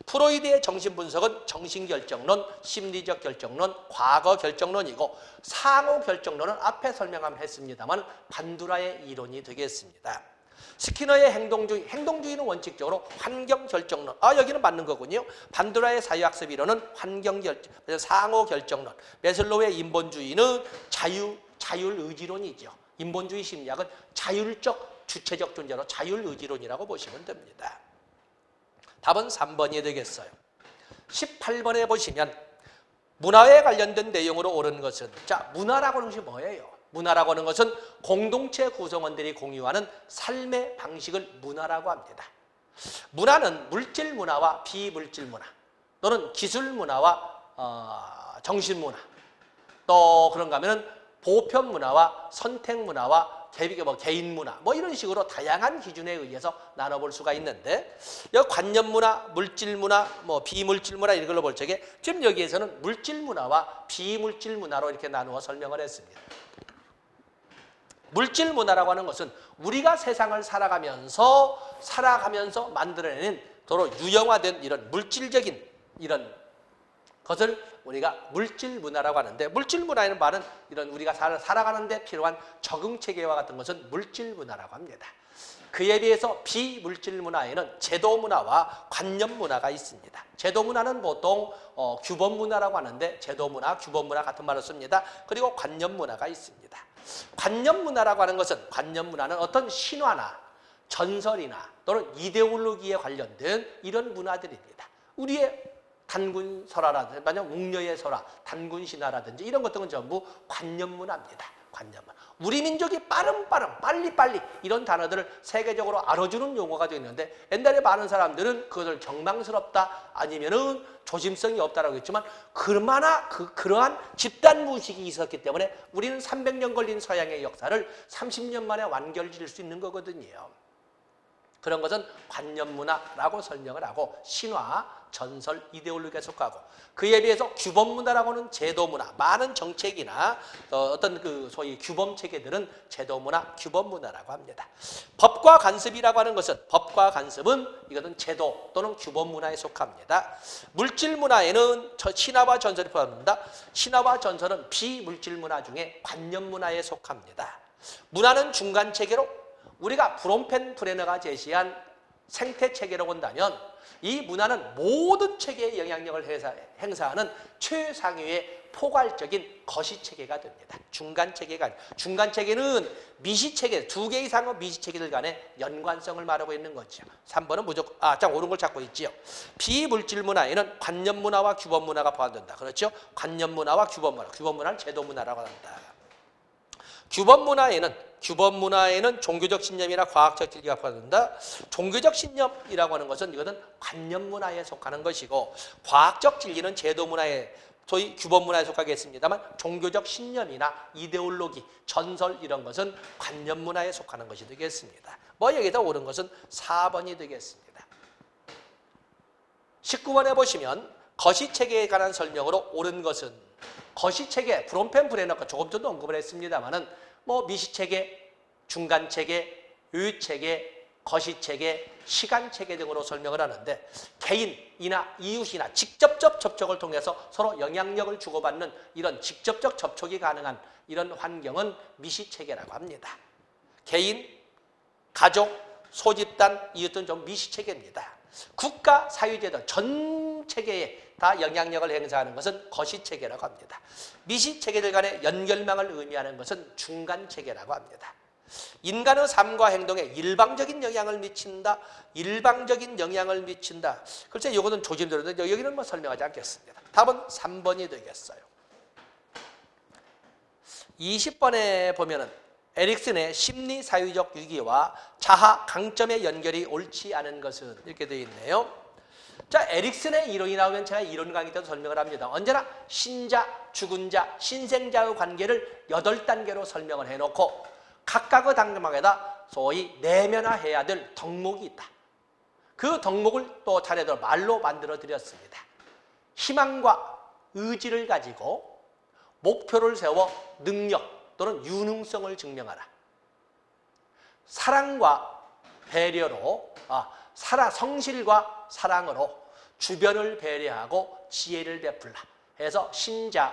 프로이드의 정신분석은 정신결정론, 심리적 결정론, 과거 결정론이고 상호 결정론은 앞에 설명했습니다만 반두라의 이론이 되겠습니다. 스키너의 행동주의는 원칙적으로 환경결정론, 여기는 맞는 거군요. 반두라의 사회학습 이론은 환경결정, 상호 결정론, 메슬로우의 인본주의는 자율의지론이죠. 인본주의 심리학은 자율적, 주체적 존재로 자율의지론이라고 보시면 됩니다. 답은 3번이 되겠어요. 18번에 보시면 문화에 관련된 내용으로 옳은 것은, 자, 문화라고 하는 것이 뭐예요? 문화라고 하는 것은 공동체 구성원들이 공유하는 삶의 방식을 문화라고 합니다. 문화는 물질 문화와 비물질 문화 또는 기술 문화와 정신 문화, 또 그런가 하면은 보편 문화와 선택 문화와 개인 문화 이런 식으로 다양한 기준에 의해서 나눠볼 수가 있는데 여기 관념 문화, 물질 문화, 비물질 문화 이런 걸로 볼 적에 지금 여기에서는 물질 문화와 비물질 문화로 이렇게 나누어 설명을 했습니다. 물질 문화라고 하는 것은 우리가 세상을 살아가면서 만들어내는 도로 유형화된 이런 물질적인 이런 것을 우리가 물질 문화라고 하는데, 물질 문화에는 말은 이런 우리가 살아가는 데 필요한 적응 체계와 같은 것은 물질 문화라고 합니다. 그에 비해서 비물질 문화에는 제도 문화와 관념 문화가 있습니다. 제도 문화는 보통 규범 문화라고 하는데, 제도 문화, 규범 문화 같은 말을 씁니다. 그리고 관념 문화가 있습니다. 관념 문화라고 하는 것은, 관념 문화는 어떤 신화나 전설이나 또는 이데올로기에 관련된 이런 문화들입니다. 우리의 단군 설화라든지, 만약 웅녀의 설화, 단군 신화라든지 이런 것들은 전부 관념 문화입니다. 관념 문화. 우리 민족이 빨리 이런 단어들을 세계적으로 알아주는 용어가 되어 있는데, 옛날에 많은 사람들은 그것을 경망스럽다 아니면은 조심성이 없다라고 했지만, 그러한 집단 무식이 있었기 때문에 우리는 300년 걸린 서양의 역사를 30년 만에 완결지을 수 있는 거거든요. 그런 것은 관념 문화라고 설명을 하고, 신화, 전설, 이데올로기에 속하고, 그에 비해서 규범 문화라고는 제도 문화, 많은 정책이나 어떤 그 소위 규범 체계들은 제도 문화, 규범 문화라고 합니다. 법과 간섭이라고 하는 것은, 법과 간섭은 이것은 제도 또는 규범 문화에 속합니다. 물질 문화에는 신화와 전설이 포함됩니다. 신화와 전설은 비물질 문화 중에 관념 문화에 속합니다. 문화는 중간 체계로, 우리가 브롬펜 브레너가 제시한 생태 체계로 본다면 이 문화는 모든 체계에 영향력을 행사하는 최상위의 포괄적인 거시 체계가 됩니다. 중간 체계가 아니라, 중간 체계는 미시 체계, 2개 이상의 미시 체계들 간의 연관성을 말하고 있는 거죠. 3번은 무조건 옳은 걸 찾고 있지요. 비물질 문화에는 관념 문화와 규범 문화가 포함된다. 그렇죠? 관념 문화와 규범 문화, 규범 문화는 제도 문화라고 한다. 규범 문화에는 종교적 신념이나 과학적 진리가 포함된다. 종교적 신념이라고 하는 것은 이것은 관념 문화에 속하는 것이고, 과학적 진리는 제도 문화에, 소위 규범 문화에 속하겠습니다만, 종교적 신념이나 이데올로기, 전설 이런 것은 관념 문화에 속하는 것이 되겠습니다. 여기다 옳은 것은 4번이 되겠습니다. 19번에 보시면 거시체계에 관한 설명으로 옳은 것은, 거시체계, 브롬펜 브레너가 조금 전도 언급을 했습니다만은 미시체계, 중간체계, 요유체계, 거시체계, 시간체계 등으로 설명을 하는데, 개인이나 이웃이나 직접적 접촉을 통해서 서로 영향력을 주고받는 이런 직접적 접촉이 가능한 이런 환경은 미시체계라고 합니다. 개인, 가족, 소집단, 이웃은 좀 미시체계입니다. 국가, 사회제도 전 체계에 다 영향력을 행사하는 것은 거시체계라고 합니다. 미시체계들 간의 연결망을 의미하는 것은 중간체계라고 합니다. 인간의 삶과 행동에 일방적인 영향을 미친다. 일방적인 영향을 미친다. 글쎄 이거는 조짐들인데 여기는 설명하지 않겠습니다. 답은 3번이 되겠어요. 20번에 보면은 에릭슨의 심리 사회적 위기와 자아 강점의 연결이 옳지 않은 것은 이렇게 되어 있네요. 자, 에릭슨의 이론이 나오면 제가 이론 강의 때도 설명을 합니다. 언제나 신자, 죽은 자, 신생자의 관계를 8단계로 설명을 해놓고 각각의 단계마다 소위 내면화해야 될 덕목이 있다. 그 덕목을 또 차례대로 말로 만들어 드렸습니다. 희망과 의지를 가지고 목표를 세워 능력 또는 유능성을 증명하라. 사랑과 배려로, 성실과 사랑으로 주변을 배려하고 지혜를 베풀라 해서 신자,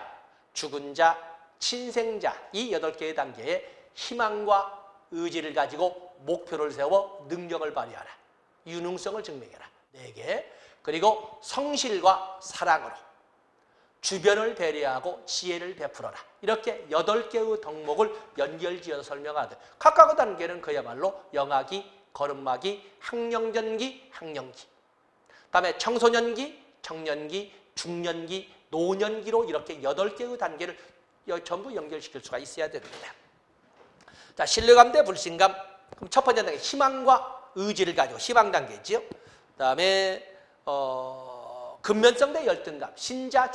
죽은 자, 신생자 이 8개의 단계에 희망과 의지를 가지고 목표를 세워 능력을 발휘하라. 유능성을 증명해라. 4개. 그리고 성실과 사랑으로 주변을 배려하고 지혜를 베풀어라. 이렇게 8개의 덕목을 연결지어서 설명하되, 각각의 단계는 그야말로 영아기, 거름마기, 학령전기, 학령기, 그다음에 청소년기, 청년기, 중년기, 노년기로 이렇게 8개의 단계를 전부 연결시킬 수가 있어야 됩니다. 자, 신뢰감 대 불신감. 그럼 첫 번째 단계 희망과 의지를 가지고 희망 단계지요. 그다음에 근면성 대 열등감. 신자,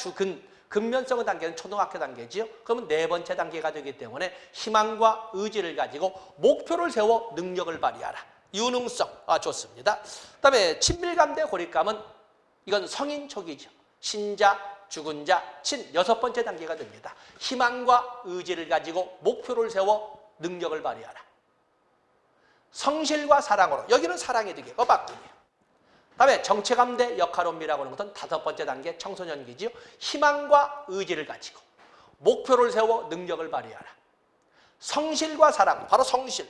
근면성의 단계는 초등학교 단계지요. 그러면 4번째 단계가 되기 때문에 희망과 의지를 가지고 목표를 세워 능력을 발휘하라. 유능성. 좋습니다. 그다음에 친밀감 대 고립감은 이건 성인 초기죠. 신자, 죽은 자, 6번째 단계가 됩니다. 희망과 의지를 가지고 목표를 세워 능력을 발휘하라. 성실과 사랑으로. 여기는 사랑이 되겠고 바뀌네요. 다음에 정체감대 역할원비라고 하는 것은 5번째 단계 청소년기지요. 희망과 의지를 가지고 목표를 세워 능력을 발휘하라. 성실과 사랑, 바로 성실.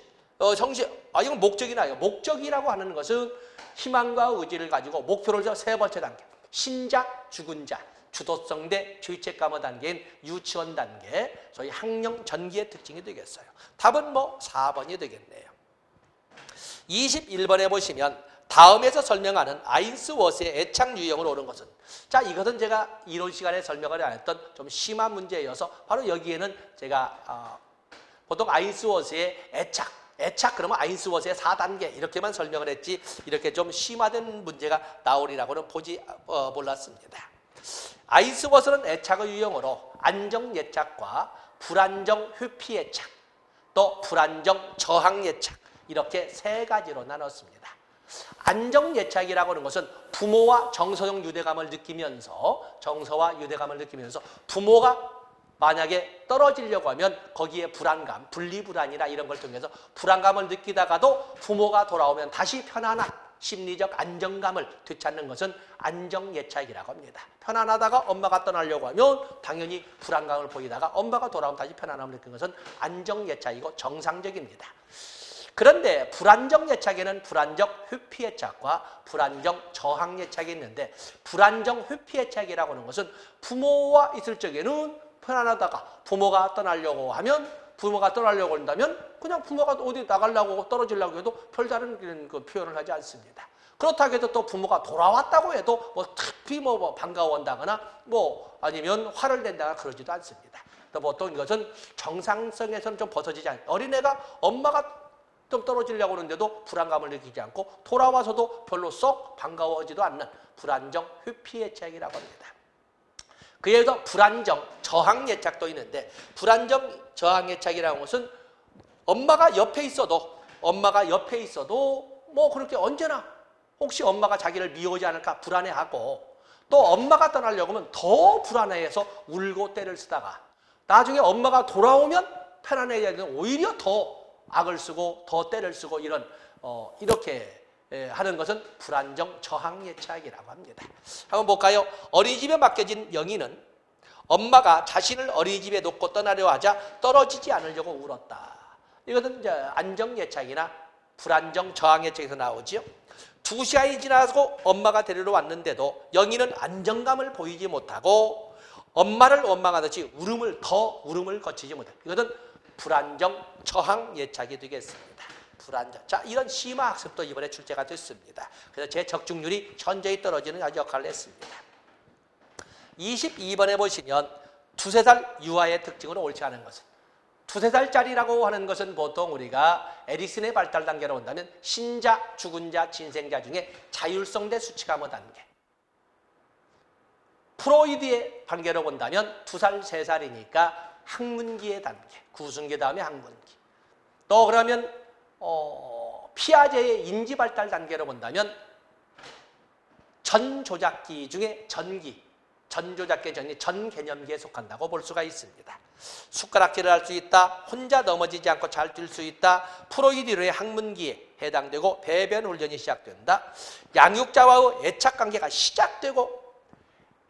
이건 목적이나요. 목적이라고 하는 것은 희망과 의지를 가지고 목표를 세워 3번째 단계. 신자, 죽은 자, 주도성대 죄책감의 단계인 유치원 단계, 소위 학령 전기의 특징이 되겠어요. 답은 4번이 되겠네요. 21번에 보시면 다음에서 설명하는 아인스워스의 애착 유형으로 오른 것은, 자, 이것은 제가 이론 시간에 설명을 안 했던 좀 심한 문제여서 바로 여기에는 제가 보통 아인스워스의 애착 그러면 아인스워스의 4단계 이렇게만 설명을 했지 이렇게 좀 심화된 문제가 나오리라고는 몰랐습니다. 아인스워스는 애착의 유형으로 안정 애착과 불안정 회피 애착, 또 불안정 저항 애착 이렇게 3가지로 나눴습니다. 안정 애착이라고 하는 것은 부모와 정서적 유대감을 느끼면서 부모가 만약에 떨어지려고 하면 거기에 불안감, 분리불안이나 이런 걸 통해서 불안감을 느끼다가도 부모가 돌아오면 다시 편안한 심리적 안정감을 되찾는 것은 안정예착이라고 합니다. 편안하다가 엄마가 떠나려고 하면 당연히 불안감을 보이다가 엄마가 돌아오면 다시 편안함을 느끼는 것은 안정예착이고 정상적입니다. 그런데 불안정예착에는 불안정 회피예착과 불안정 저항예착이 있는데, 불안정 회피예착이라고 하는 것은 부모와 있을 적에는 편안하다가 부모가 떠나려고 한다면 그냥 부모가 어디 나가려고 떨어지려고 해도 별다른 그 표현을 하지 않습니다. 그렇다고 해도 또 부모가 돌아왔다고 해도 특히 반가워한다거나 아니면 화를 낸다거나 그러지도 않습니다. 또 보통 이것은 정상성에서는 좀 벗어지지 않아요. 어린애가 엄마가 좀 떨어지려고 하는데도 불안감을 느끼지 않고 돌아와서도 별로 썩 반가워하지도 않는 불안정 회피예착이라고 합니다. 그에서 불안정 저항예착도 있는데, 불안정 저항예착이라는 것은 엄마가 옆에 있어도 그렇게 언제나 혹시 엄마가 자기를 미워하지 않을까 불안해하고, 또 엄마가 떠나려고 하면 더 불안해해서 울고 떼를 쓰다가 나중에 엄마가 돌아오면 편안해야 되는 오히려 더 악을 쓰고 더 떼를 쓰고 이렇게 하는 것은 불안정 저항예착이라고 합니다. 한번 볼까요? 어린이집에 맡겨진 영희는 엄마가 자신을 어린이집에 놓고 떠나려 하자 떨어지지 않으려고 울었다. 이것은 이제 안정예착이나 불안정 저항예착에서 나오지요. 2시간이 지나고 엄마가 데리러 왔는데도 영희는 안정감을 보이지 못하고 엄마를 원망하듯이 울음을 거치지 못해. 이것은 불안정 저항예착이 되겠습니다. 불안정. 자, 이런 심화 학습도 이번에 출제가 됐습니다. 그래서 제 적중률이 현저히 떨어지는 역할을 했습니다. 22번에 보시면 2~3살 유아의 특징으로 옳지 않은 것은, 2~3살짜리라고 하는 것은 보통 우리가 에릭슨의 발달 단계로 본다면 신자, 죽은 자, 진생자 중에 자율성대 수치감의 단계, 프로이드의 단계로 본다면 2살, 3살이니까 학문기의 단계, 구순기 다음에 학문기. 또 그러면 피아제의 인지발달 단계로 본다면 전조작기 중에 전조작기 전 개념기에 속한다고 볼 수가 있습니다. 숟가락질을 할 수 있다, 혼자 넘어지지 않고 잘 뛸 수 있다, 프로이드의 학문기에 해당되고 배변 훈련이 시작된다. 양육자와의 애착관계가 시작되고,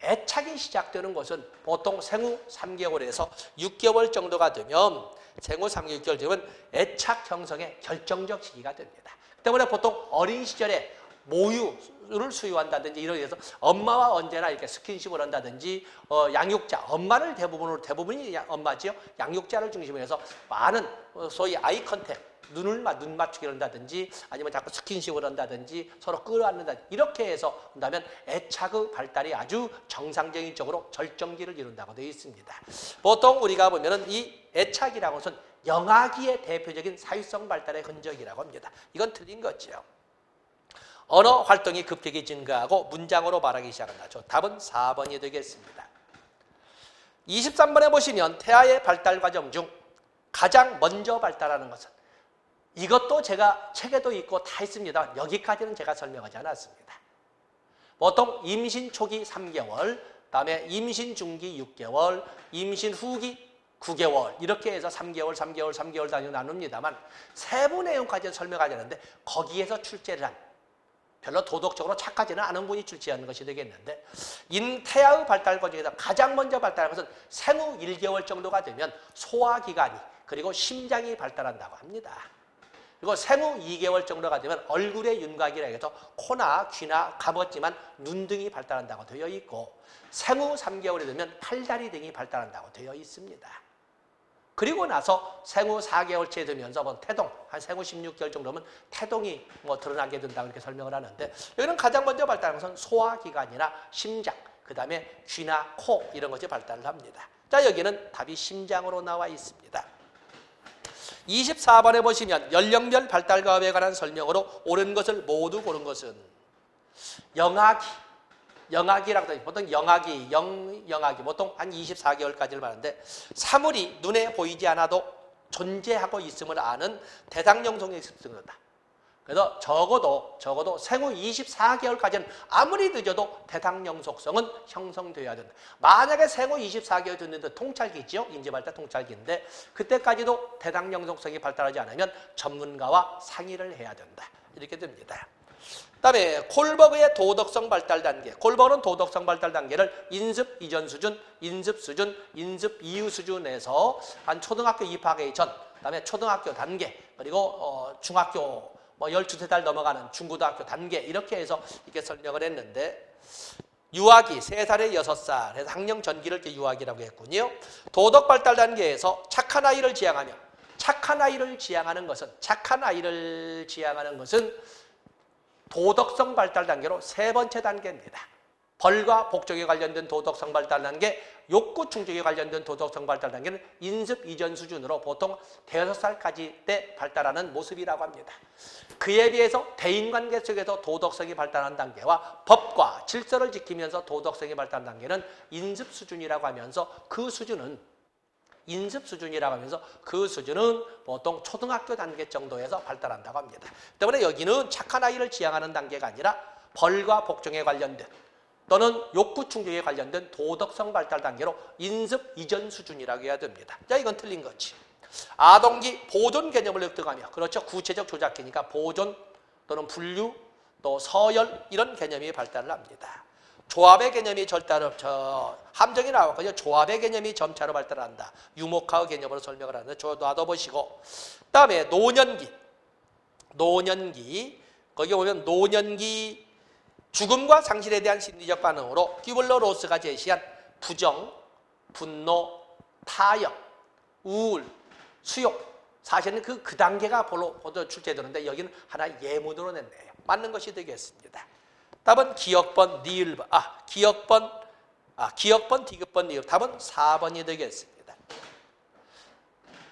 애착이 시작되는 것은 보통 생후 3개월에서 6개월 정도가 되면, 생후 3개월, 6개월 되면 애착 형성의 결정적 시기가 됩니다. 때문에 보통 어린 시절에 모유를 수유한다든지 이런 데서 엄마와 언제나 이렇게 스킨십을 한다든지 양육자, 엄마를 대부분이 엄마지요. 양육자를 중심으로 해서 많은 소위 아이 컨택, 눈 맞추기를 한다든지 아니면 자꾸 스킨십을 한다든지 서로 끌어안는다, 이렇게 해서 한다면 애착의 발달이 아주 정상적인 쪽으로 절정기를 이룬다고 되어 있습니다. 보통 우리가 보면은 이 애착이라고 것은 영아기의 대표적인 사회성 발달의 흔적이라고 합니다. 이건 틀린 거죠. 언어 활동이 급격히 증가하고 문장으로 말하기 시작한다. 답은 4번이 되겠습니다. 23번에 보시면 태아의 발달 과정 중 가장 먼저 발달하는 것은, 이것도 제가 책에도 있고 다 있습니다. 여기까지는 제가 설명하지 않았습니다. 보통 임신 초기 3개월, 다음에 임신 중기 6개월, 임신 후기 9개월 이렇게 해서 3개월 단위로 나눕니다만 세부 내용까지 설명하지 않는데, 거기에서 출제를 한 별로 도덕적으로 착하지는 않은 분이 출제하는 것이 되겠는데, 태아의 발달 과정에서 가장 먼저 발달하는 것은 생후 1개월 정도가 되면 소화기관이 그리고 심장이 발달한다고 합니다. 그리고 생후 2개월 정도가 되면 얼굴의 윤곽이라 해서 코나 귀나 감었지만 눈등이 발달한다고 되어 있고, 생후 3개월이 되면 팔다리 등이 발달한다고 되어 있습니다. 그리고 나서 생후 4개월째 되면서 태동, 한 생후 16개월 정도면 태동이 드러나게 된다고 이렇게 설명을 하는데, 여기는 가장 먼저 발달하는 것은 소화기관이나 심장, 그 다음에 귀나 코 이런 것이 발달을 합니다. 자, 여기는 답이 심장으로 나와 있습니다. 24번에 보시면 연령별 발달과업에 관한 설명으로 옳은 것을 모두 고른 것은 영아기라고 해서 보통 영아기 보통 한 24개월까지를 말하는데, 사물이 눈에 보이지 않아도 존재하고 있음을 아는 대상영성의 습성이다. 그래서 적어도 생후 24개월까지는 아무리 늦어도 대상영속성은 형성되어야 된다. 만약에 생후 24개월 됐는데 통찰기죠. 인지발달 통찰기인데 그때까지도 대상영속성이 발달하지 않으면 전문가와 상의를 해야 된다. 이렇게 됩니다. 그다음에 콜버그의 도덕성 발달 단계. 콜버그는 도덕성 발달 단계를 인습 이전 수준, 인습 수준, 인습 이후 수준에서 한 초등학교 입학하기 전, 그다음에 초등학교 단계, 그리고 중학교 12살 넘어가는 중고등학교 단계, 이렇게 해서 이렇게 설명을 했는데, 유아기 3살에 6살 해서 학령 전기를 이렇게 유아기라고 했군요. 도덕 발달 단계에서 착한 아이를 지향하며, 착한 아이를 지향하는 것은 도덕성 발달 단계로 3번째 단계입니다. 벌과 복종에 관련된 도덕성 발달 단계, 욕구 충족에 관련된 도덕성 발달 단계는 인습 이전 수준으로 보통 5살까지 때 발달하는 모습이라고 합니다. 그에 비해서 대인관계 속에서 도덕성이 발달한 단계와 법과 질서를 지키면서 도덕성이 발달한 단계는 인습 수준이라고 하면서 그 수준은 보통 초등학교 단계 정도에서 발달한다고 합니다. 때문에 여기는 착한 아이를 지향하는 단계가 아니라 벌과 복종에 관련된 또는 욕구 충족에 관련된 도덕성 발달 단계로 인습 이전 수준이라고 해야 됩니다. 자, 이건 틀린 거지. 아동기 보존 개념을 획득하며, 그렇죠, 구체적 조작기니까 보존 또는 분류 또 서열 이런 개념이 발달을 합니다. 조합의 개념이 함정이 나왔거든요. 조합의 개념이 점차로 발달한다. 유목화의 개념으로 설명을 하는데 놔둬보시고, 그 다음에 노년기 거기 보면 노년기 죽음과 상실에 대한 심리적 반응으로 큐블러-로스가 제시한 부정, 분노, 타협, 우울, 수욕, 사실은 그 단계가 보도 출제되는데 여기는 하나 예문으로 냈네요. 맞는 것이 되겠습니다. 답은 기억번, 니을번, 기억번, 디귿번, 니을. 답은 4번이 되겠습니다.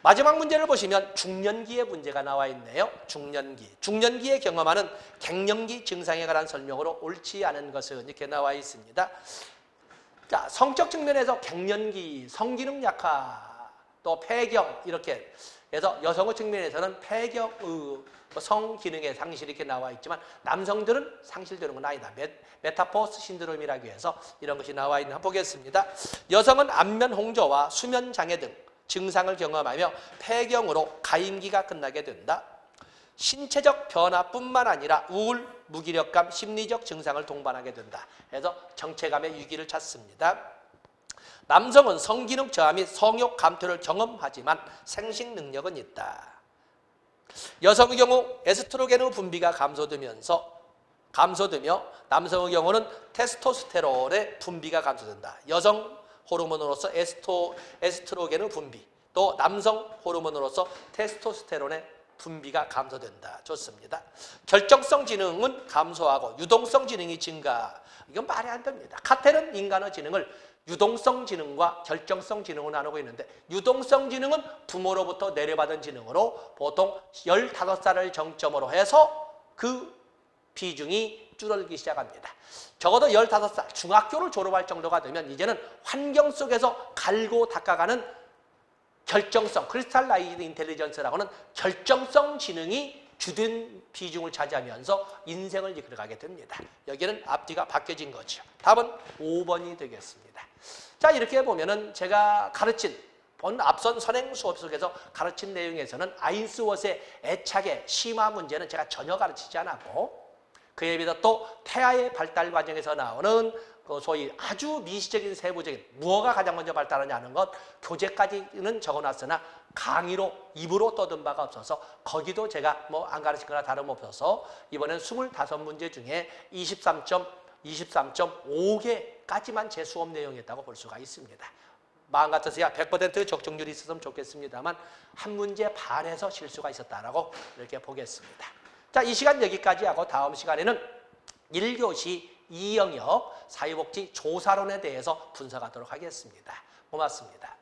마지막 문제를 보시면 중년기의 문제가 나와 있네요. 중년기에 경험하는 갱년기 증상에 관한 설명으로 옳지 않은 것은 이렇게 나와 있습니다. 자, 성적 측면에서 갱년기, 성기능 약화, 또 폐경 이렇게 해서 여성의 측면에서는 폐경의 성기능의 상실이 이렇게 나와 있지만 남성들은 상실되는 건 아니다. 메타포스 신드롬이라고 해서 이런 것이 나와 있는 한번 보겠습니다. 여성은 안면 홍조와 수면 장애 등 증상을 경험하며 폐경으로 가임기가 끝나게 된다. 신체적 변화뿐만 아니라 우울, 무기력감, 심리적 증상을 동반하게 된다. 그래서 정체감의 위기를 찾습니다. 남성은 성기능 저하 및 성욕 감퇴를 경험하지만 생식 능력은 있다. 여성의 경우 에스트로겐의 분비가 감소되며 남성의 경우는 테스토스테론의 분비가 감소된다. 여성 호르몬으로서 에스트로겐의 분비, 또 남성 호르몬으로서 테스토스테론의 분비가 감소된다. 좋습니다. 결정성 지능은 감소하고 유동성 지능이 증가. 이건 말이 안 됩니다. 카텔은 인간의 지능을 유동성 지능과 결정성 지능으로 나누고 있는데, 유동성 지능은 부모로부터 내려받은 지능으로 보통 15살을 정점으로 해서 그 비중이 줄어들기 시작합니다. 적어도 15살, 중학교를 졸업할 정도가 되면 이제는 환경 속에서 갈고 닦아가는 결정성, 크리스탈라이즈드 인텔리전스라고는 결정성 지능이 주된 비중을 차지하면서 인생을 이끌어가게 됩니다. 여기는 앞뒤가 바뀌어진 거죠. 답은 5번이 되겠습니다. 자, 이렇게 보면은 제가 가르친 앞선 선행 수업 속에서 가르친 내용에서는 아인스워스의 애착의 심화 문제는 제가 전혀 가르치지 않았고, 그에 비해서 또 태아의 발달 과정에서 나오는 그 소위 아주 미시적인 세부적인 무엇가 가장 먼저 발달하냐 하는 것 교재까지는 적어놨으나 강의로 입으로 떠든 바가 없어서 거기도 제가 뭐 안 가르친 거나 다름없어서 이번엔 25문제 중에 23.5개까지만 제 수업 내용이었다고 볼 수가 있습니다. 마음 같아서야 100% 적중률이 있었으면 좋겠습니다만 한 문제 반에서 실수가 있었다라고 이렇게 보겠습니다. 자, 이 시간 여기까지 하고 다음 시간에는 1교시 2영역 사회복지 조사론에 대해서 분석하도록 하겠습니다. 고맙습니다.